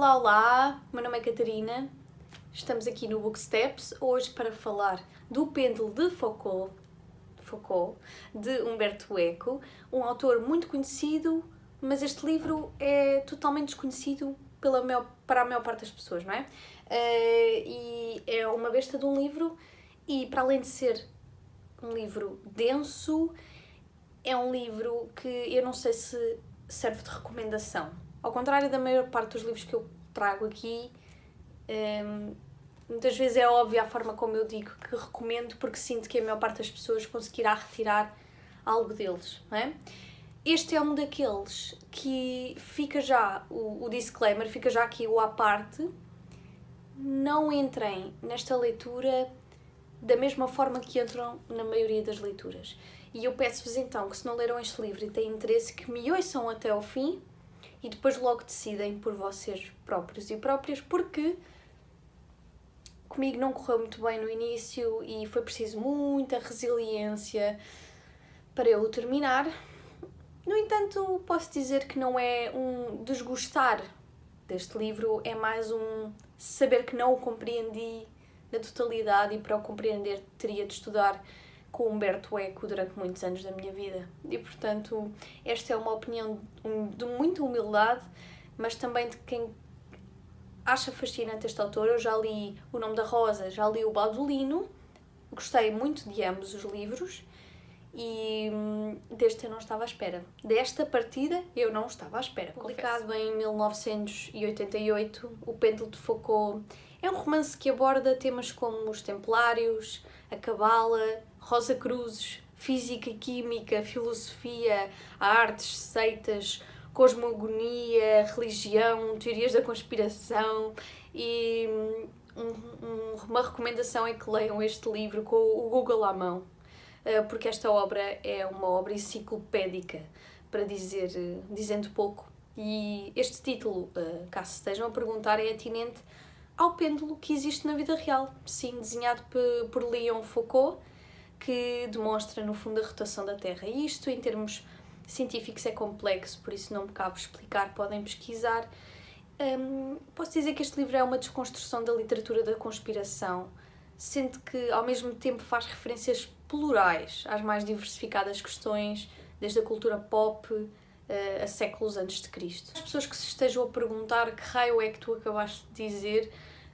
Olá, olá, meu nome é Catarina, estamos aqui no Booksteps hoje para falar do Pêndulo de Foucault, de Umberto Eco, um autor muito conhecido, mas este livro é totalmente desconhecido para a maior parte das pessoas, não é? E é uma besta de um livro e, para além de ser um livro denso, é um livro que eu não sei se serve de recomendação. Ao contrário da maior parte dos livros que eu trago aqui, muitas vezes é óbvia a forma como eu digo que recomendo, porque sinto que a maior parte das pessoas conseguirá retirar algo deles, não é? Este é um daqueles que fica já, o disclaimer, fica já aqui o à parte. Não entrem nesta leitura da mesma forma que entram na maioria das leituras. E eu peço-vos então que, se não leram este livro e têm interesse, que me ouçam até ao fim e depois logo decidem por vocês próprios e próprias, porque comigo não correu muito bem no início e foi preciso muita resiliência para eu o terminar. No entanto, posso dizer que não é um desgostar deste livro, é mais um saber que não o compreendi na totalidade, e para o compreender teria de estudar com Umberto Eco durante muitos anos da minha vida. E, portanto, esta é uma opinião de muita humildade, mas também de quem acha fascinante este autor. Eu já li O Nome da Rosa, já li o Baudolino, gostei muito de ambos os livros e deste eu não estava à espera. Desta partida eu não estava à espera. Publicado em 1988, O Pêndulo de Foucault é um romance que aborda temas como os Templários, a Cabala, Rosa Cruzes, física, química, filosofia, artes, seitas, cosmogonia, religião, teorias da conspiração, e uma recomendação é que leiam este livro com o Google à mão, porque esta obra é uma obra enciclopédica, para dizendo pouco. E este título, caso se estejam a perguntar, é atinente ao pêndulo que existe na vida real. Sim, desenhado por Léon Foucault, que demonstra, no fundo, a rotação da Terra. E isto, em termos científicos, é complexo, por isso não me cabe explicar, podem pesquisar. Posso dizer que este livro é uma desconstrução da literatura da conspiração, sendo que, ao mesmo tempo, faz referências plurais às mais diversificadas questões, desde a cultura pop a séculos antes de Cristo. As pessoas que se estejam a perguntar que raio é que tu acabaste de dizer,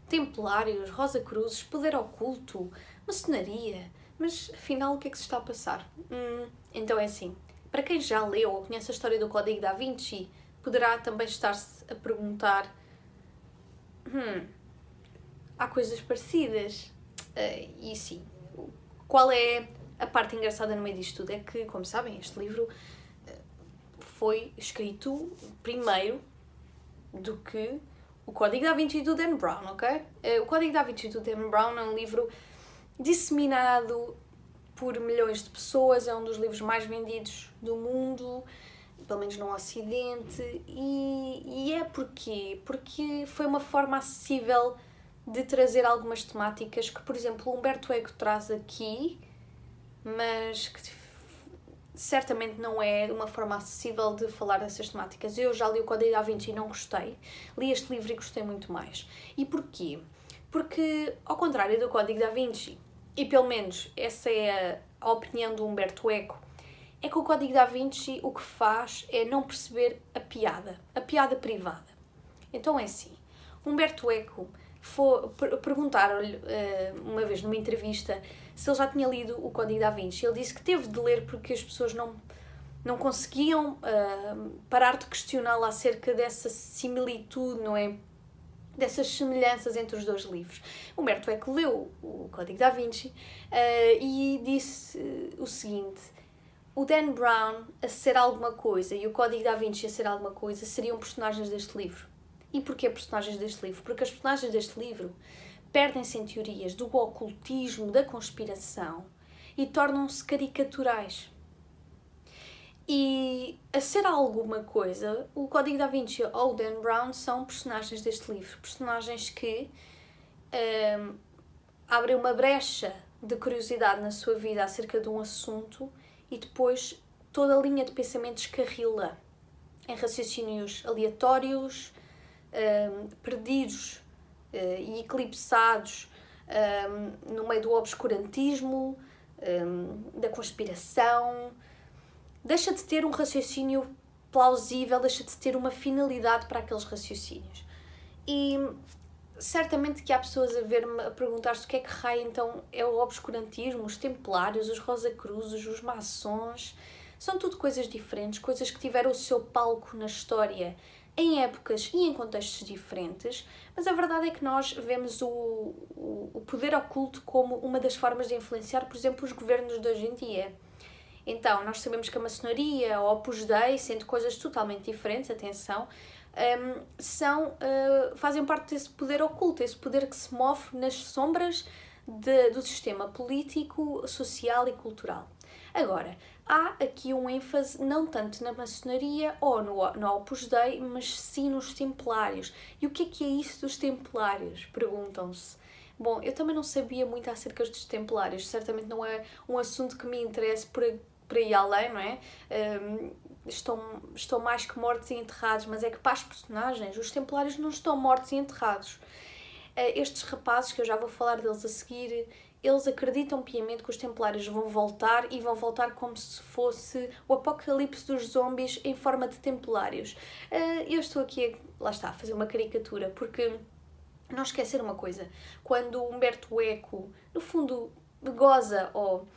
Templários, Rosa Cruzes, poder oculto, maçonaria, mas afinal o que é que se está a passar? Então é assim, para quem já leu ou conhece a história do Código da Vinci, poderá também estar-se a perguntar, há coisas parecidas? E sim, qual é a parte engraçada no meio disto tudo? É que, como sabem, este livro foi escrito primeiro do que o Código da Vinci do Dan Brown, ok? O Código da Vinci do Dan Brown é um livro disseminado por milhões de pessoas, é um dos livros mais vendidos do mundo, pelo menos no Ocidente, e é porquê? Porque foi uma forma acessível de trazer algumas temáticas que, por exemplo, Umberto Eco traz aqui, mas que certamente não é uma forma acessível de falar dessas temáticas. Eu já li o Código da Vinci e não gostei. Li este livro e gostei muito mais. E porquê? Porque, ao contrário do Código da Vinci, e pelo menos essa é a opinião do Umberto Eco, é que o Código da Vinci o que faz é não perceber a piada privada. Então é assim, Umberto Eco perguntaram-lhe uma vez numa entrevista se ele já tinha lido o Código da Vinci. Ele disse que teve de ler porque as pessoas não conseguiam parar de questioná-lo acerca dessa similitude, não é? Dessas semelhanças entre os dois livros. Umberto Eco leu o Código da Vinci e disse o seguinte: o Dan Brown a ser alguma coisa e o Código da Vinci a ser alguma coisa seriam personagens deste livro. E porquê personagens deste livro? Porque as personagens deste livro perdem-se em teorias do ocultismo, da conspiração, e tornam-se caricaturais. E, a ser alguma coisa, o Código da Vinci ou o Dan Brown são personagens deste livro. Personagens que abrem uma brecha de curiosidade na sua vida acerca de um assunto e depois toda a linha de pensamento descarrila em raciocínios aleatórios, perdidos e eclipsados no meio do obscurantismo, da conspiração. Deixa de ter um raciocínio plausível, deixa de ter uma finalidade para aqueles raciocínios. E certamente que há pessoas a ver-me a perguntar-se o que é que raio então é o obscurantismo, os templários, os rosacruzes, os maçons. São tudo coisas diferentes, coisas que tiveram o seu palco na história em épocas e em contextos diferentes, mas a verdade é que nós vemos o poder oculto como uma das formas de influenciar, por exemplo, os governos de hoje em dia. Então, nós sabemos que a maçonaria, o Opus Dei, sendo coisas totalmente diferentes, atenção, fazem parte desse poder oculto, esse poder que se move nas sombras do sistema político, social e cultural. Agora, há aqui um ênfase não tanto na maçonaria ou no Opus Dei, mas sim nos templários. E o que é isso dos templários? Perguntam-se. Bom, eu também não sabia muito acerca dos templários, certamente não é um assunto que me interesse por aí além, não é? Estão mais que mortos e enterrados, mas é que para as personagens, os templários não estão mortos e enterrados. Estes rapazes, que eu já vou falar deles a seguir, eles acreditam piamente que os templários vão voltar e vão voltar como se fosse o apocalipse dos zombies em forma de templários. Eu estou aqui, lá está, a fazer uma caricatura, porque não esquecer uma coisa, quando Humberto Eco, no fundo, goza ou...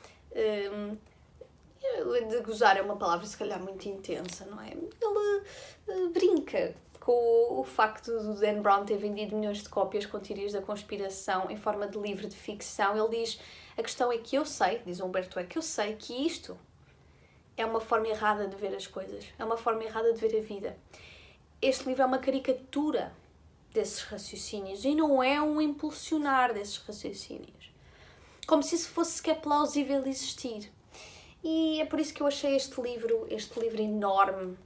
de gozar é uma palavra se calhar muito intensa, não é? Ele brinca com o facto do Dan Brown ter vendido milhões de cópias com teorias da conspiração em forma de livro de ficção. Ele diz, a questão é que eu sei, diz Humberto Eco, que eu sei que isto é uma forma errada de ver as coisas, é uma forma errada de ver a vida. Este livro é uma caricatura desses raciocínios e não é um impulsionar desses raciocínios. Como se isso fosse sequer plausível existir. E é por isso que eu achei este livro enorme,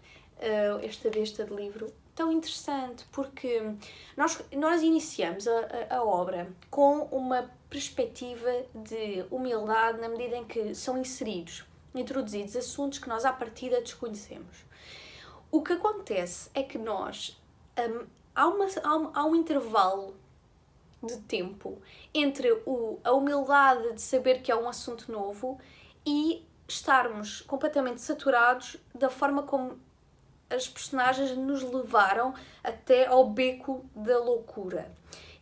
esta besta de livro, tão interessante, porque nós iniciamos a obra com uma perspectiva de humildade na medida em que são introduzidos assuntos que nós à partida desconhecemos. O que acontece é que nós, há um intervalo de tempo entre a humildade de saber que é um assunto novo e estarmos completamente saturados da forma como as personagens nos levaram até ao beco da loucura.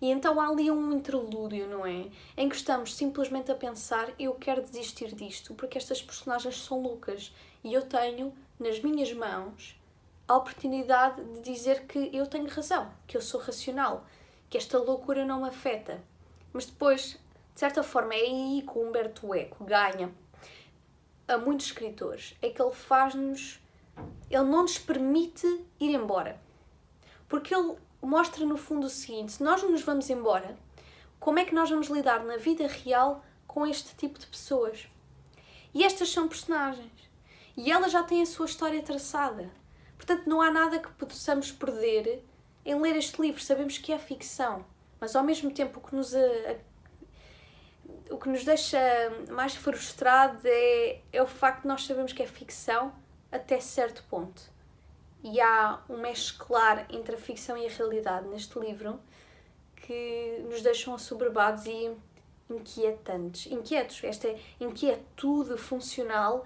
E então há ali um interlúdio, não é? Em que estamos simplesmente a pensar, eu quero desistir disto, porque estas personagens são loucas e eu tenho nas minhas mãos a oportunidade de dizer que eu tenho razão, que eu sou racional, que esta loucura não me afeta. Mas depois, de certa forma, é aí que o Humberto Eco ganha a muitos escritores, é que ele não nos permite ir embora. Porque ele mostra no fundo o seguinte, se nós não nos vamos embora, como é que nós vamos lidar na vida real com este tipo de pessoas? E estas são personagens. E elas já têm a sua história traçada. Portanto, não há nada que possamos perder em ler este livro. Sabemos que é ficção, mas ao mesmo tempo o que nos deixa mais frustrados é o facto de nós sabemos que é ficção até certo ponto. E há um mesclar entre a ficção e a realidade neste livro que nos deixam assoberbados e inquietos. Esta inquietude funcional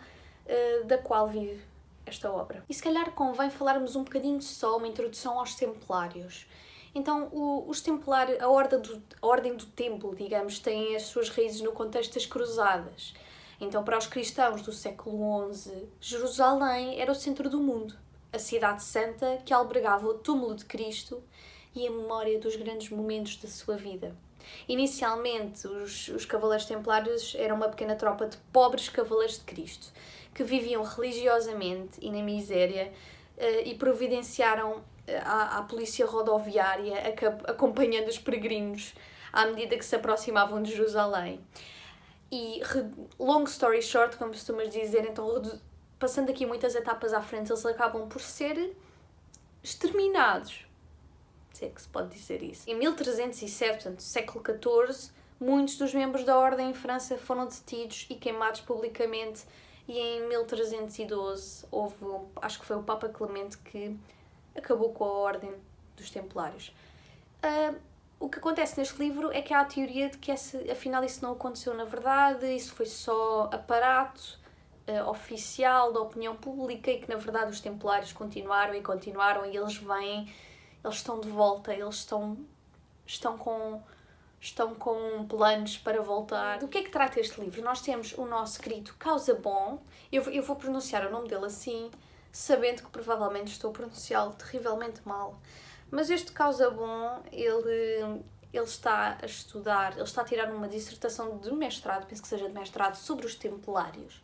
da qual vive esta obra. E se calhar convém falarmos um bocadinho só, uma introdução aos Templários. Então, os Templários, a Ordem do Templo, digamos, tem as suas raízes no contexto das Cruzadas. Então, para os cristãos do século XI, Jerusalém era o centro do mundo, a cidade santa que albergava o túmulo de Cristo e a memória dos grandes momentos da sua vida. Inicialmente, os Cavaleiros Templários eram uma pequena tropa de pobres Cavaleiros de Cristo, que viviam religiosamente e na miséria e providenciaram à polícia rodoviária, acompanhando os peregrinos à medida que se aproximavam de Jerusalém. E, long story short, como costumas dizer, então, passando aqui muitas etapas à frente, eles acabam por ser exterminados. Se é que se pode dizer isso. Em 1307, portanto, século XIV, muitos dos membros da Ordem em França foram detidos e queimados publicamente, e em 1312 houve, acho que foi o Papa Clemente que acabou com a Ordem dos Templários. O que acontece neste livro é que há a teoria de que afinal isso não aconteceu na verdade, isso foi só aparato oficial da opinião pública e que na verdade os Templários continuaram e eles vêm, eles estão de volta, eles estão com planos para voltar. Do que é que trata este livro? Nós temos o nosso querido Casaubon, eu vou pronunciar o nome dele assim, sabendo que provavelmente estou a pronunciá-lo terrivelmente mal. Mas este Casaubon, ele está a estudar, ele está a tirar uma dissertação de mestrado, penso que seja de mestrado, sobre os Templários.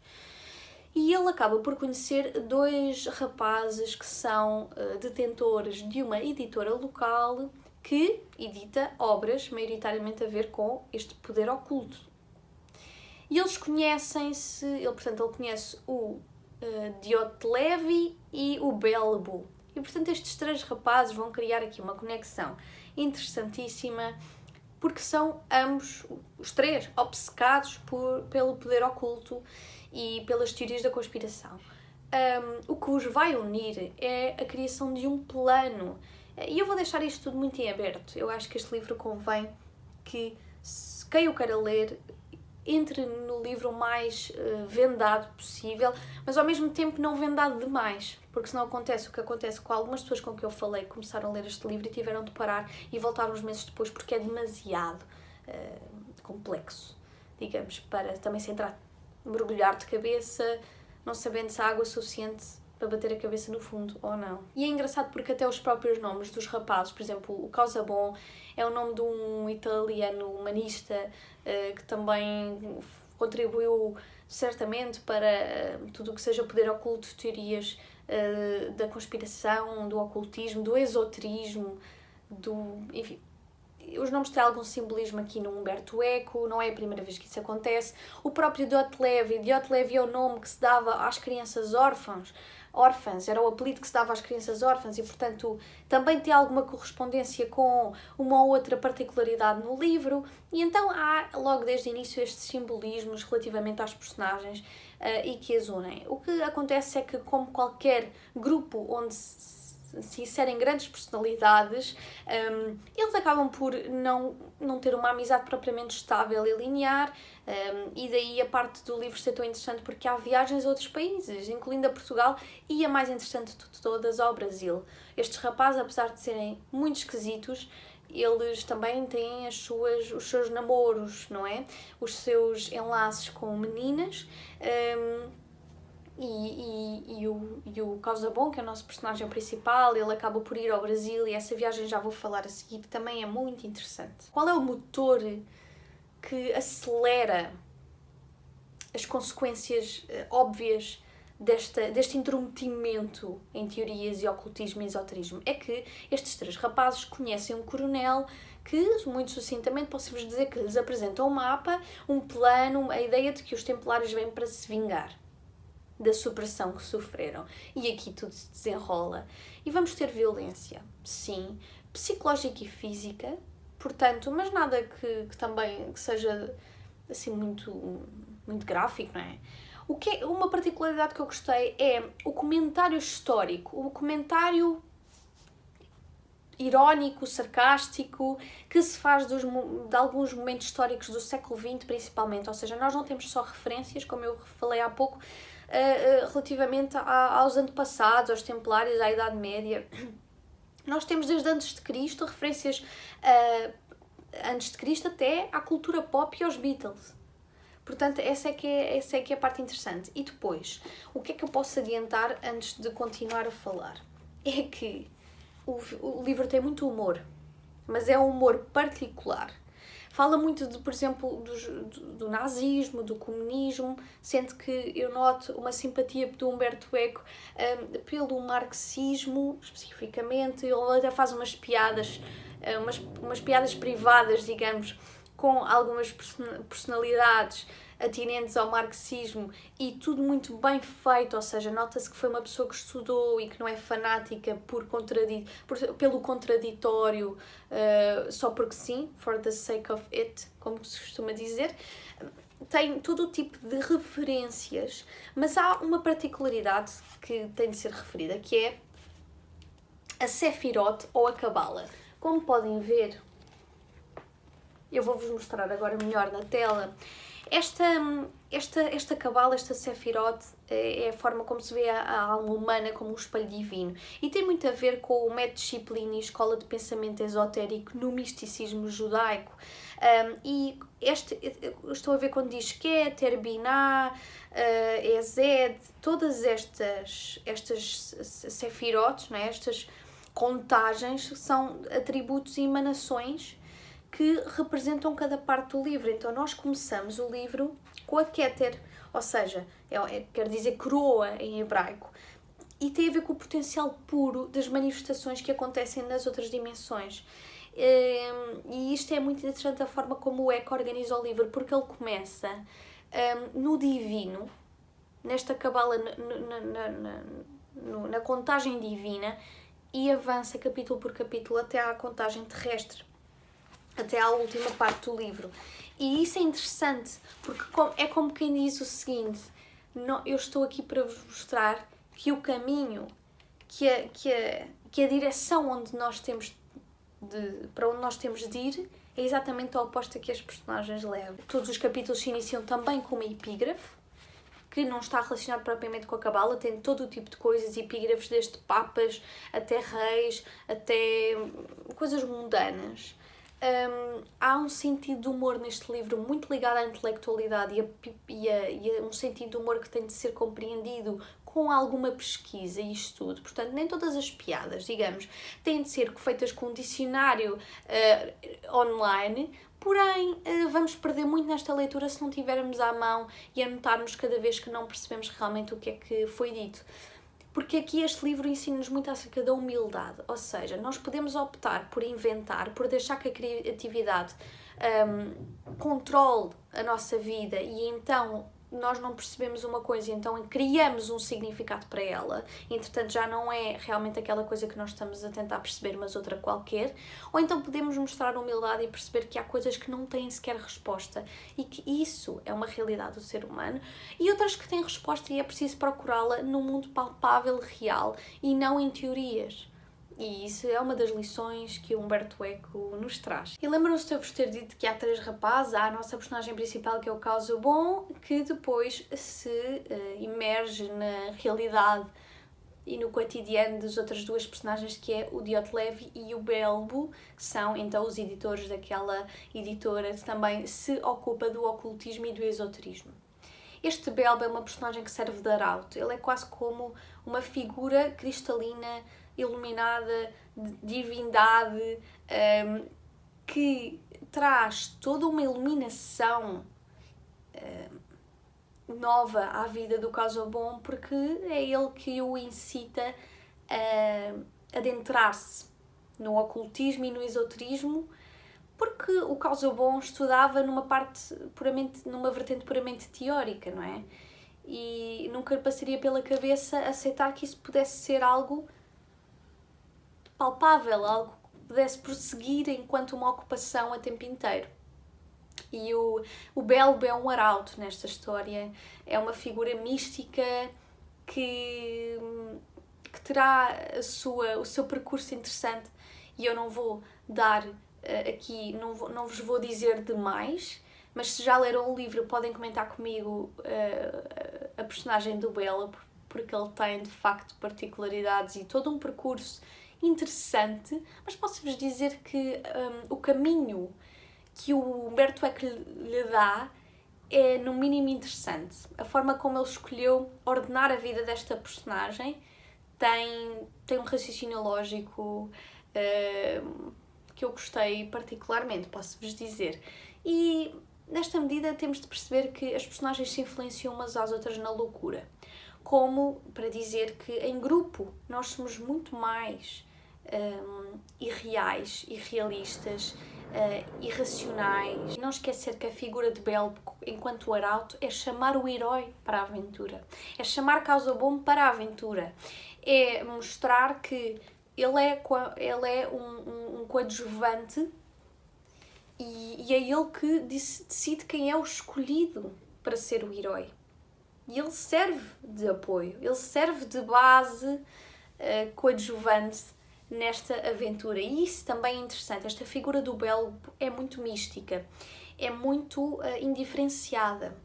E ele acaba por conhecer dois rapazes que são detentores de uma editora local que edita obras maioritariamente a ver com este poder oculto. E eles conhecem-se, ele conhece o Diotlevy e o Belbu. E, portanto, estes três rapazes vão criar aqui uma conexão interessantíssima, porque são ambos, os três, obcecados pelo poder oculto e pelas teorias da conspiração. O que os vai unir é a criação de um plano. E eu vou deixar isto tudo muito em aberto. Eu acho que este livro convém que, quem o queira ler, entre no livro mais vendado possível, mas ao mesmo tempo não vendado demais, porque senão acontece o que acontece com algumas pessoas com que eu falei, que começaram a ler este livro e tiveram de parar e voltaram uns meses depois porque é demasiado complexo, digamos, para também se entrar, mergulhar de cabeça, não sabendo se há água suficiente para bater a cabeça no fundo ou não. E é engraçado porque até os próprios nomes dos rapazes, por exemplo, o Casaubon é o nome de um italiano humanista que também contribuiu certamente para tudo o que seja poder oculto, teorias da conspiração, do ocultismo, do esoterismo, enfim. Os nomes têm algum simbolismo aqui no Umberto Eco, não é a primeira vez que isso acontece. O próprio Diotlevy é o nome que se dava às crianças órfãs, era o apelido que se dava às crianças órfãs e, portanto, também tem alguma correspondência com uma ou outra particularidade no livro. E então há, logo desde o início, estes simbolismos relativamente às personagens e que as unem. O que acontece é que, como qualquer grupo onde se inserem grandes personalidades, eles acabam por não ter uma amizade propriamente estável e linear, e daí a parte do livro ser tão interessante porque há viagens a outros países, incluindo a Portugal, e a mais interessante de todas ao Brasil. Estes rapazes, apesar de serem muito esquisitos, eles também têm os seus namoros, não é? Os seus enlaces com meninas, e o Casaubon, que é o nosso personagem principal, ele acaba por ir ao Brasil e essa viagem já vou falar a seguir, também é muito interessante. Qual é o motor que acelera as consequências óbvias deste intrometimento em teorias e ocultismo e esoterismo? É que estes três rapazes conhecem um coronel que, muito sucintamente, posso-vos dizer que lhes apresenta um mapa, um plano, a ideia de que os Templários vêm para se vingar da supressão que sofreram. E aqui tudo se desenrola. E vamos ter violência, sim, psicológica e física, portanto, mas nada que também que seja assim muito gráfico, não é? Uma particularidade que eu gostei é o comentário histórico, o comentário irónico, sarcástico, que se faz de alguns momentos históricos do século XX, principalmente. Ou seja, nós não temos só referências, como eu falei há pouco, relativamente aos antepassados, aos Templários, à Idade Média. Nós temos desde antes de Cristo referências antes de Cristo até à cultura pop e aos Beatles. Portanto, essa é que é a parte interessante. E depois, o que é que eu posso adiantar antes de continuar a falar? É que o livro tem muito humor, mas é um humor particular. Fala muito, por exemplo, do nazismo, do comunismo, sendo que eu noto uma simpatia do Umberto Eco pelo marxismo, especificamente. Ele até faz umas piadas privadas, digamos, com algumas personalidades atinentes ao marxismo e tudo muito bem feito, ou seja, nota-se que foi uma pessoa que estudou e que não é fanática pelo contraditório, só porque sim, for the sake of it, como se costuma dizer. Tem todo o tipo de referências, mas há uma particularidade que tem de ser referida, que é a Sefirot ou a Cabala. Como podem ver, eu vou-vos mostrar agora melhor na tela. Esta Cabala, esta Sefirot, é a forma como se vê a alma humana como um espelho divino. E tem muito a ver com o método disciplina e escola de pensamento esotérico no misticismo judaico. E estou a ver quando diz Keter, Binah, Ezed, todas estas Sefirot, né, estas contagens, são atributos e emanações que representam cada parte do livro. Então nós começamos o livro com a Keter, ou seja, quer dizer coroa em hebraico, e tem a ver com o potencial puro das manifestações que acontecem nas outras dimensões. E isto é muito interessante a forma como o Eckhart organiza o livro, porque ele começa no divino, nesta cabala, na contagem divina, e avança capítulo por capítulo até à contagem terrestre, até à última parte do livro. E isso é interessante, porque é como quem diz o seguinte: eu estou aqui para vos mostrar que o caminho, que a direção onde nós temos para onde nós temos de ir é exatamente a oposta que as personagens levam. Todos os capítulos se iniciam também com uma epígrafe, que não está relacionado propriamente com a cabala, tem todo o tipo de coisas, epígrafes desde papas, até reis, até coisas mundanas. Há um sentido de humor neste livro muito ligado à intelectualidade e a um sentido de humor que tem de ser compreendido com alguma pesquisa e estudo. Portanto, nem todas as piadas, digamos, têm de ser feitas com um dicionário online, porém vamos perder muito nesta leitura se não tivermos à mão e anotarmos cada vez que não percebemos realmente o que é que foi dito. Porque aqui este livro ensina-nos muito acerca da humildade, ou seja, nós podemos optar por inventar, por deixar que a criatividade controle a nossa vida e então nós não percebemos uma coisa e então criamos um significado para ela, entretanto já não é realmente aquela coisa que nós estamos a tentar perceber, mas outra qualquer, ou então podemos mostrar humildade e perceber que há coisas que não têm sequer resposta e que isso é uma realidade do ser humano, e outras que têm resposta e é preciso procurá-la no mundo palpável, real, e não em teorias. E isso é uma das lições que o Humberto Eco nos traz. E lembram-se de eu vos ter dito que há 3 rapazes. Há a nossa personagem principal, que é o Casaubon, que depois se imerge na realidade e no cotidiano das outras 2 personagens, que é o Diotleve e o Belbo, que são então os editores daquela editora que também se ocupa do ocultismo e do esoterismo. Este Belbo é uma personagem que serve de arauto. Ele é quase como uma figura cristalina, iluminada, de divindade, que traz toda uma iluminação nova à vida do Casaubon, porque é ele que o incita a adentrar-se no ocultismo e no esoterismo, porque o Casaubon estudava numa vertente puramente teórica, não é? E nunca lhe passaria pela cabeça aceitar que isso pudesse ser algo palpável, algo que pudesse prosseguir enquanto uma ocupação a tempo inteiro. E o Belbo é um arauto nesta história, é uma figura mística que terá o seu percurso interessante, e eu não vou dar aqui, não vos vou dizer demais, mas se já leram o livro podem comentar comigo a personagem do Belbo, porque ele tem de facto particularidades e todo um percurso interessante, mas posso-vos dizer que o caminho que o Humberto Eco lhe dá é no mínimo interessante. A forma como ele escolheu ordenar a vida desta personagem tem um raciocínio lógico que eu gostei particularmente, posso-vos dizer. E nesta medida temos de perceber que as personagens se influenciam umas às outras na loucura. Como para dizer que em grupo nós somos muito mais irreais, irrealistas, irracionais. Não esquecer que a figura de Belbo, enquanto arauto, é chamar o herói para a aventura. É chamar Casaubon para a aventura. É mostrar que ele é um coadjuvante e é ele que decide quem é o escolhido para ser o herói. E ele serve de apoio, ele serve de base coadjuvante nesta aventura. E isso também é interessante. Esta figura do Belbo é muito mística, é muito indiferenciada.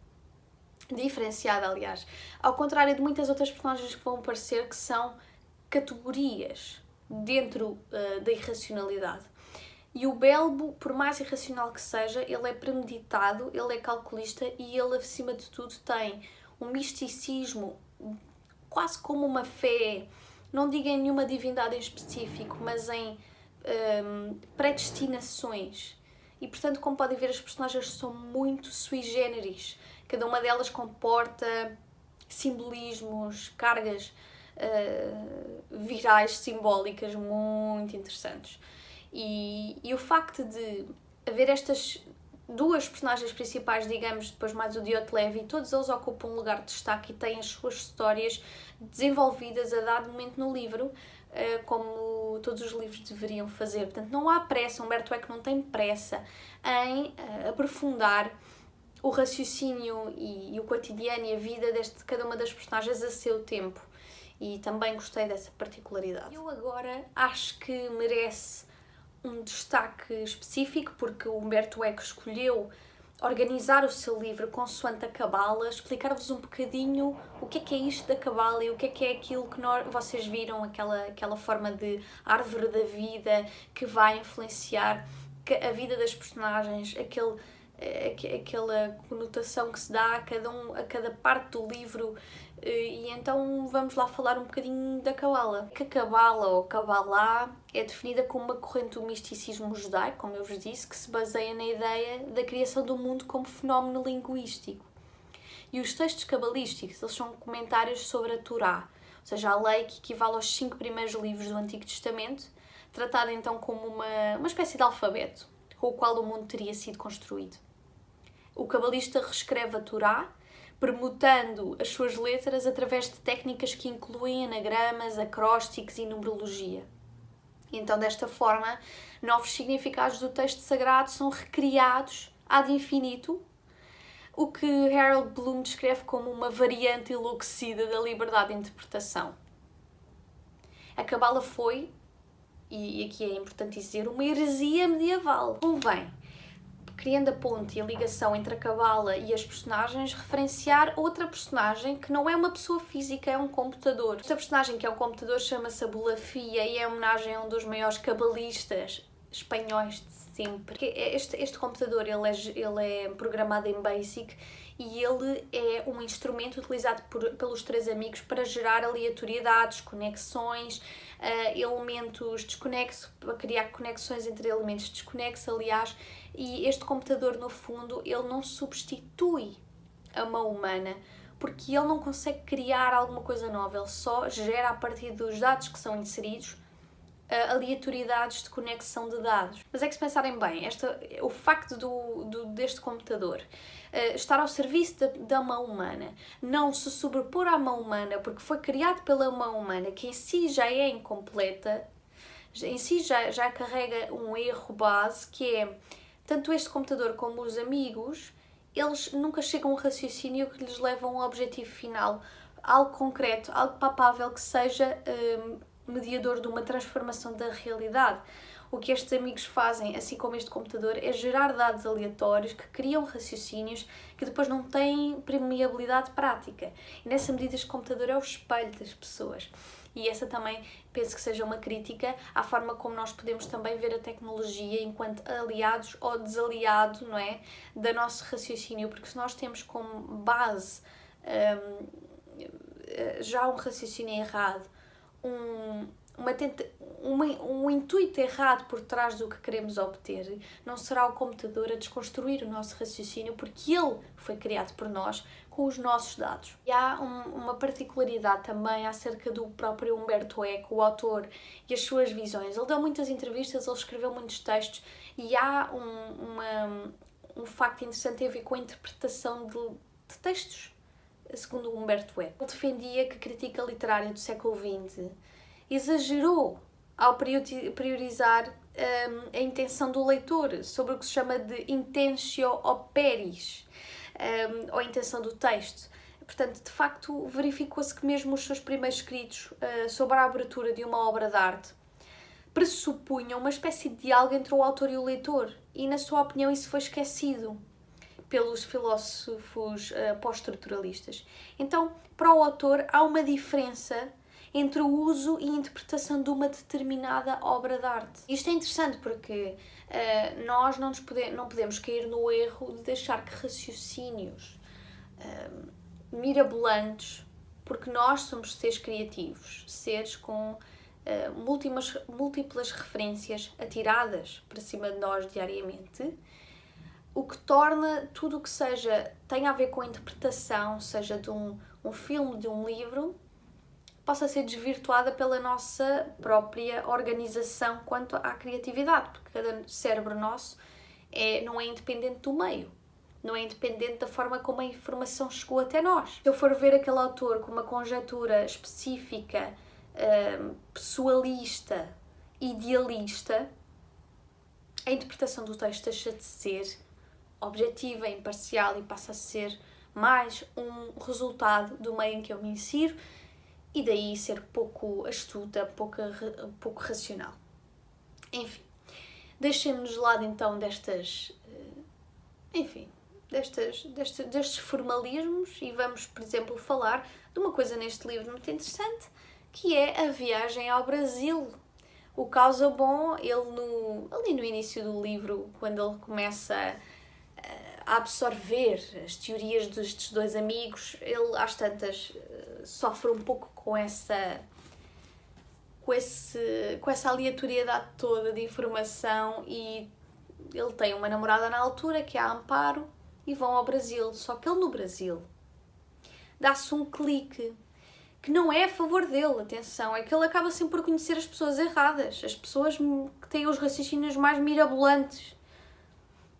Diferenciada, aliás. Ao contrário de muitas outras personagens que vão aparecer, que são categorias dentro da irracionalidade. E o Belbo, por mais irracional que seja, ele é premeditado, ele é calculista e ele, acima de tudo, tem um misticismo, quase como uma fé, não digo em nenhuma divindade em específico, mas em predestinações. E, portanto, como podem ver, as personagens são muito sui generis. Cada uma delas comporta simbolismos, cargas virais, simbólicas muito interessantes. E o facto de haver estas duas personagens principais, digamos, depois mais o Diotleve, e todos eles ocupam um lugar de destaque e têm as suas histórias desenvolvidas a dado momento no livro, como todos os livros deveriam fazer. Portanto, não há pressa, Humberto Eco não tem pressa em aprofundar o raciocínio e o cotidiano e a vida de cada uma das personagens a seu tempo. E também gostei dessa particularidade. Eu agora acho que merece um destaque específico, porque o Humberto Eco escolheu organizar o seu livro consoante a Cabala, explicar-vos um bocadinho o que é isto da Cabala e o que é aquilo que vocês viram, aquela forma de árvore da vida que vai influenciar a vida das personagens, aquela conotação que se dá a cada parte do livro. E então vamos lá falar um bocadinho da Cabala. A Cabala ou Kabbalah é definida como uma corrente do misticismo judaico, como eu vos disse, que se baseia na ideia da criação do mundo como fenómeno linguístico. E os textos cabalísticos, eles são comentários sobre a Torá, ou seja, a lei que equivale aos 5 primeiros livros do Antigo Testamento, tratada então como uma espécie de alfabeto, com o qual o mundo teria sido construído. O cabalista reescreve a Torá, permutando as suas letras através de técnicas que incluem anagramas, acrósticos e numerologia. E então, desta forma, novos significados do texto sagrado são recriados ad infinito, o que Harold Bloom descreve como uma variante enlouquecida da liberdade de interpretação. A Cabala foi, e aqui é importante dizer, uma heresia medieval. Convém, criando a ponte e a ligação entre a Cabala e as personagens, referenciar outra personagem que não é uma pessoa física, é um computador. Esta personagem, que é um computador, chama-se Abulafia e é homenagem a um dos maiores cabalistas espanhóis de sempre. Este computador ele é programado em BASIC e ele é um instrumento utilizado pelos três amigos para gerar aleatoriedades, conexões, elementos desconexos, para criar conexões entre elementos desconexos, aliás. E este computador, no fundo, ele não substitui a mão humana, porque ele não consegue criar alguma coisa nova, ele só gera, a partir dos dados que são inseridos, aleatoriedades de conexão de dados. Mas é que, se pensarem bem, o facto deste computador estar ao serviço da mão humana, não se sobrepor à mão humana, porque foi criado pela mão humana, que em si já é incompleta, em si já carrega um erro base, que é, tanto este computador como os amigos, eles nunca chegam a um raciocínio que lhes leva a um objetivo final, algo concreto, algo palpável que seja mediador de uma transformação da realidade. O que estes amigos fazem, assim como este computador, é gerar dados aleatórios que criam raciocínios que depois não têm permeabilidade prática. E nessa medida este computador é o espelho das pessoas. E essa também penso que seja uma crítica à forma como nós podemos também ver a tecnologia enquanto aliados ou desaliado, não é, do nosso raciocínio, porque se nós temos como base já um raciocínio errado, um intuito errado por trás do que queremos obter, não será o computador a desconstruir o nosso raciocínio, porque ele foi criado por nós com os nossos dados. E há uma particularidade também acerca do próprio Humberto Eco, o autor, e as suas visões. Ele deu muitas entrevistas, ele escreveu muitos textos, e há um facto interessante a ver com a interpretação de textos, segundo o Humberto Eco. Ele defendia que a crítica literária do século XX exagerou ao priorizar a intenção do leitor sobre o que se chama de intentio operis, ou a intenção do texto. Portanto, de facto, verificou-se que mesmo os seus primeiros escritos sobre a abertura de uma obra de arte pressupunham uma espécie de diálogo entre o autor e o leitor, e na sua opinião isso foi esquecido pelos filósofos pós-estruturalistas. Então, para o autor, há uma diferença entre o uso e a interpretação de uma determinada obra de arte. Isto é interessante porque nós não podemos cair no erro de deixar que raciocínios mirabolantes, porque nós somos seres criativos, seres com múltiplas referências atiradas para cima de nós diariamente, o que torna tudo o que tenha a ver com a interpretação, seja de um filme, de um livro, possa ser desvirtuada pela nossa própria organização quanto à criatividade, porque cada cérebro nosso não é independente do meio, não é independente da forma como a informação chegou até nós. Se eu for ver aquele autor com uma conjectura específica, pessoalista, idealista, a interpretação do texto deixa de ser objetiva, imparcial e passa a ser mais um resultado do meio em que eu me insiro e daí ser pouco astuta, pouco racional. Enfim, deixemos de lado então destes formalismos e vamos, por exemplo, falar de uma coisa neste livro muito interessante, que é a viagem ao Brasil. O Casaubon, ali no início do livro, quando ele começa a absorver as teorias destes dois amigos, ele às tantas sofre um pouco com essa aleatoriedade toda de informação, e ele tem uma namorada na altura, que é a Amparo, e vão ao Brasil. Só que ele no Brasil dá-se um clique que não é a favor dele, atenção, é que ele acaba sempre por conhecer as pessoas erradas, as pessoas que têm os raciocínios mais mirabolantes.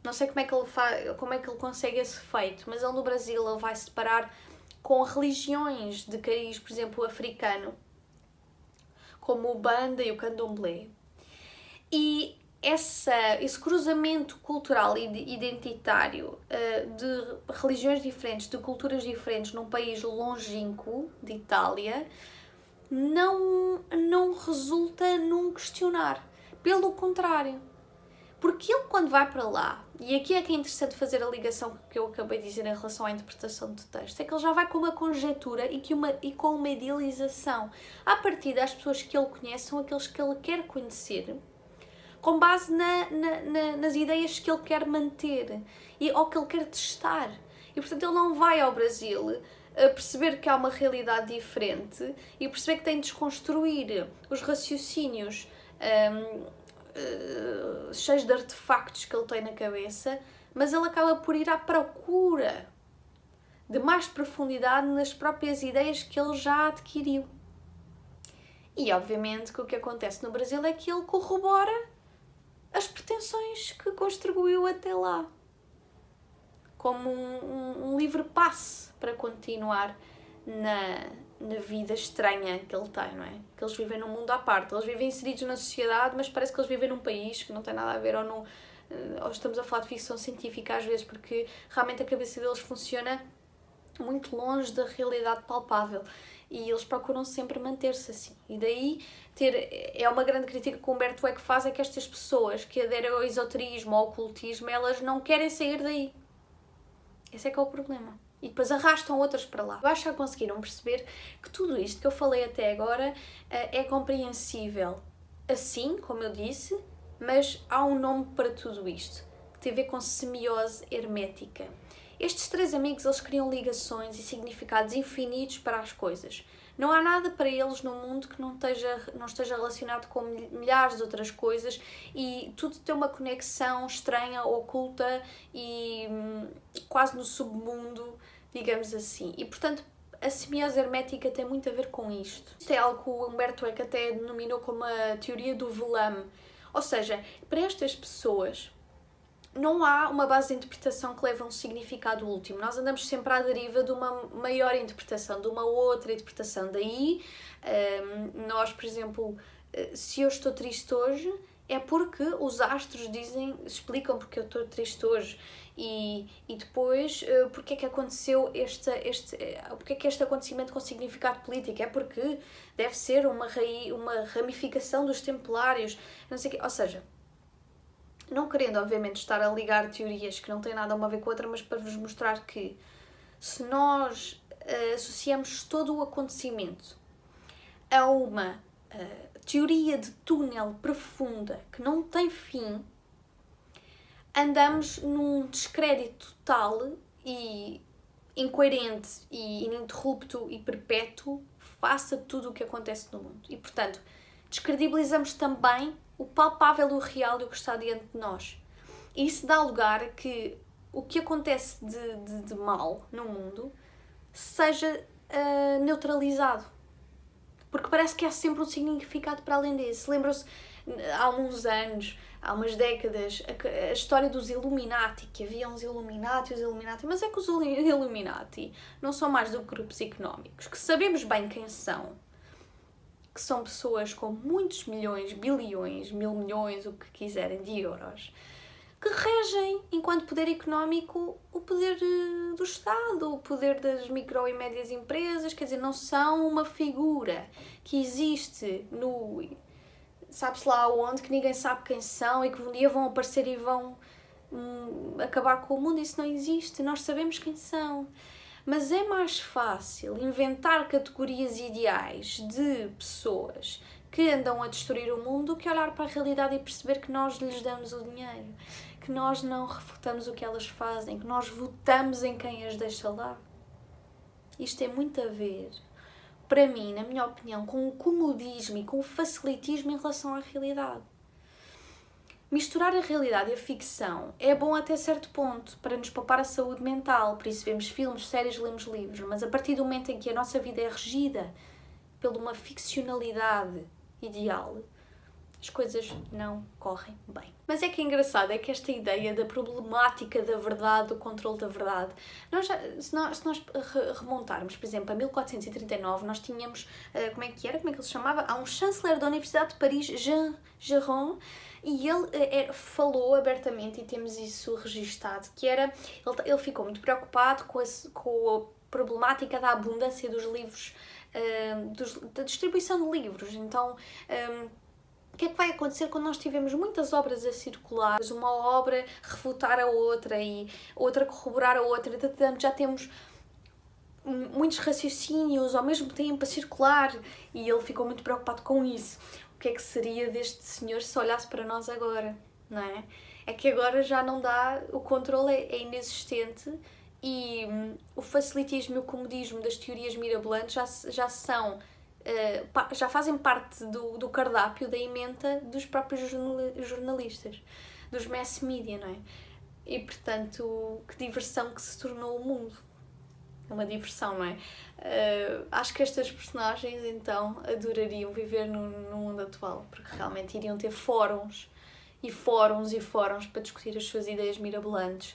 Não sei como é que ele consegue esse feito, mas ele no Brasil ele vai se deparar com religiões de cariz, por exemplo, africano, como o Banda e o Candomblé. E esse cruzamento cultural e identitário de religiões diferentes, de culturas diferentes num país longínquo de Itália, não resulta num questionar. Pelo contrário. Porque ele, quando vai para lá, e aqui é que é interessante fazer a ligação que eu acabei de dizer em relação à interpretação do texto, é que ele já vai com uma conjectura e com uma idealização. A partir das pessoas que ele conhece, são aqueles que ele quer conhecer, com base nas ideias que ele quer manter ou que ele quer testar. E, portanto, ele não vai ao Brasil perceber que há uma realidade diferente e perceber que tem de desconstruir os raciocínios cheios de artefactos que ele tem na cabeça, mas ele acaba por ir à procura de mais profundidade nas próprias ideias que ele já adquiriu. E, obviamente, que o que acontece no Brasil é que ele corrobora as pretensões que construiu até lá, como um livre passe para continuar na vida estranha que ele tem, não é? Que eles vivem num mundo à parte, eles vivem inseridos na sociedade, mas parece que eles vivem num país que não tem nada a ver, ou estamos a falar de ficção científica às vezes, porque realmente a cabeça deles funciona muito longe da realidade palpável. E eles procuram sempre manter-se assim. E daí é uma grande crítica que o Humberto Eco faz, é que estas pessoas que aderem ao esoterismo, ao ocultismo, elas não querem sair daí. Esse é que é o problema. E depois arrastam outras para lá. Eu acho que já conseguiram perceber que tudo isto que eu falei até agora é compreensível assim, como eu disse, mas há um nome para tudo isto, que tem a ver com semiose hermética. Estes três amigos, eles criam ligações e significados infinitos para as coisas. Não há nada para eles no mundo que não esteja relacionado com milhares de outras coisas, e tudo tem uma conexão estranha, oculta e quase no submundo, digamos assim. E, portanto, a semiose hermética tem muito a ver com isto. Isto é algo que o Humberto Eco até denominou como a teoria do velame. Ou seja, para estas pessoas não há uma base de interpretação que leve a um significado último. Nós andamos sempre à deriva de uma maior interpretação, de uma outra interpretação. Daí, nós, por exemplo, se eu estou triste hoje, é porque os astros explicam porque eu estou triste hoje e depois porque é que aconteceu porque é que este acontecimento com significado político, é porque deve ser uma ramificação dos templários, não sei o quê. Ou seja, não querendo obviamente estar a ligar teorias que não têm nada a ver com a outra, mas para vos mostrar que se nós associamos todo o acontecimento a uma teoria de túnel profunda que não tem fim, andamos num descrédito total e incoerente e ininterrupto e perpétuo face a tudo o que acontece no mundo. E, portanto, descredibilizamos também o palpável, o real e o que está diante de nós. E isso dá lugar a que o que acontece de mal no mundo seja neutralizado. Porque parece que há sempre um significado para além desse. Lembram-se, há uns anos, há umas décadas, a história dos Illuminati, que havia uns Illuminati, mas é que os Illuminati não são mais do que grupos económicos, que sabemos bem quem são, que são pessoas com muitos milhões, bilhões, 1.000 milhões, o que quiserem, de euros, que regem, enquanto poder económico, o poder do Estado, o poder das micro e médias empresas. Quer dizer, não são uma figura que existe no sabe-se lá onde, que ninguém sabe quem são e que um dia vão aparecer e vão acabar com o mundo. Isso não existe, nós sabemos quem são. Mas é mais fácil inventar categorias ideais de pessoas que andam a destruir o mundo do que olhar para a realidade e perceber que nós lhes damos o dinheiro, que nós não refutamos o que elas fazem, que nós votamos em quem as deixa lá. Isto tem muito a ver, para mim, na minha opinião, com o comodismo e com o facilitismo em relação à realidade. Misturar a realidade e a ficção é bom até certo ponto, para nos poupar a saúde mental, por isso vemos filmes, séries, lemos livros, mas a partir do momento em que a nossa vida é regida por uma ficcionalidade ideal, as coisas não correm bem. Mas é que é engraçado, é que esta ideia da problemática da verdade, do controle da verdade, se nós remontarmos, por exemplo, a 1439, nós tínhamos, como é que ele se chamava? Há um chanceler da Universidade de Paris, Jean Jaron, e ele falou abertamente, e temos isso registado, que era, ele ficou muito preocupado com a problemática da abundância dos livros, da distribuição de livros. Então, o que é que vai acontecer quando nós tivermos muitas obras a circular, uma obra refutar a outra e outra corroborar a outra, então já temos muitos raciocínios ao mesmo tempo a circular, e ele ficou muito preocupado com isso. O que é que seria deste senhor se olhasse para nós agora, não é? É que agora já não dá, o controle é inexistente e o facilitismo e o comodismo das teorias mirabolantes já fazem parte do cardápio, da ementa dos próprios jornalistas, dos mass media, não é? E, portanto, que diversão que se tornou o mundo. É uma diversão, não é? Acho que estas personagens, então, adorariam viver no mundo atual, porque realmente iriam ter fóruns e fóruns e fóruns para discutir as suas ideias mirabolantes.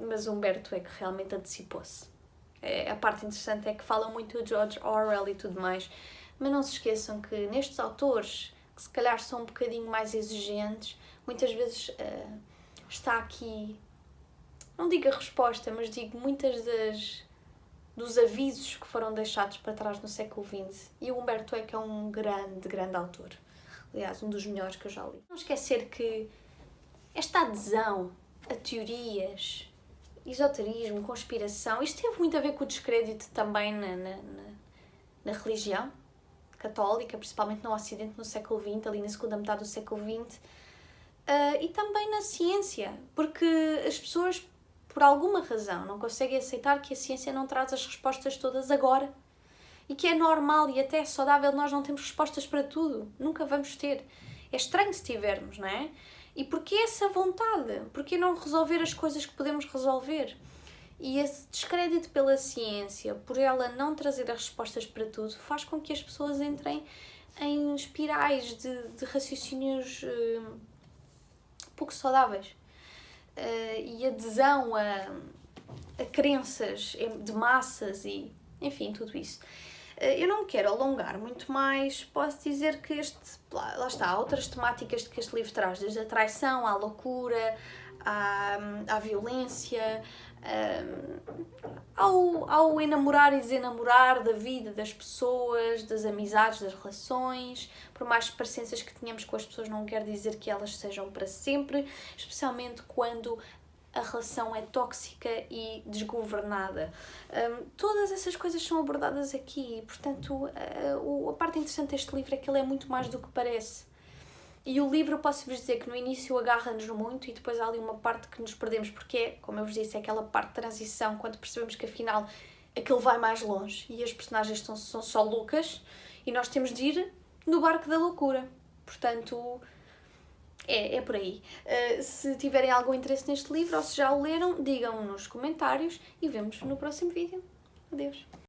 Mas Humberto Eco realmente antecipou-se. A parte interessante é que falam muito de George Orwell e tudo mais, mas não se esqueçam que nestes autores, que se calhar são um bocadinho mais exigentes, muitas vezes está aqui, não digo a resposta, mas digo muitas dos avisos que foram deixados para trás no século XX. E o Humberto Eco é um grande autor. Aliás, um dos melhores que eu já li. Não esquecer que esta adesão a teorias, esoterismo, conspiração, isto teve muito a ver com o descrédito também na religião católica, principalmente no Ocidente, no século XX, ali na segunda metade do século XX, e também na ciência, porque as pessoas, por alguma razão, não conseguem aceitar que a ciência não traz as respostas todas agora, e que é normal e até saudável nós não termos respostas para tudo, nunca vamos ter. É estranho se tivermos, não é? E porquê essa vontade? Porquê não resolver as coisas que podemos resolver? E esse descrédito pela ciência, por ela não trazer as respostas para tudo, faz com que as pessoas entrem em espirais de raciocínios pouco saudáveis. E adesão a crenças de massas e, enfim, tudo isso. Eu não me quero alongar muito mais, posso dizer que lá está, há outras temáticas que este livro traz, desde a traição, à loucura, à violência, ao enamorar e desenamorar da vida, das pessoas, das amizades, das relações. Por mais parecenças que tenhamos com as pessoas, não quer dizer que elas sejam para sempre, especialmente quando a relação é tóxica e desgovernada. Todas essas coisas são abordadas aqui, portanto, a parte interessante deste livro é que ele é muito mais do que parece. E o livro, posso-vos dizer que no início agarra-nos muito e depois há ali uma parte que nos perdemos, porque é, como eu vos disse, é aquela parte de transição, quando percebemos que afinal aquilo vai mais longe e as personagens são só loucas e nós temos de ir no barco da loucura. Portanto, é por aí. Se tiverem algum interesse neste livro ou se já o leram, digam nos comentários e vemos no próximo vídeo. Adeus!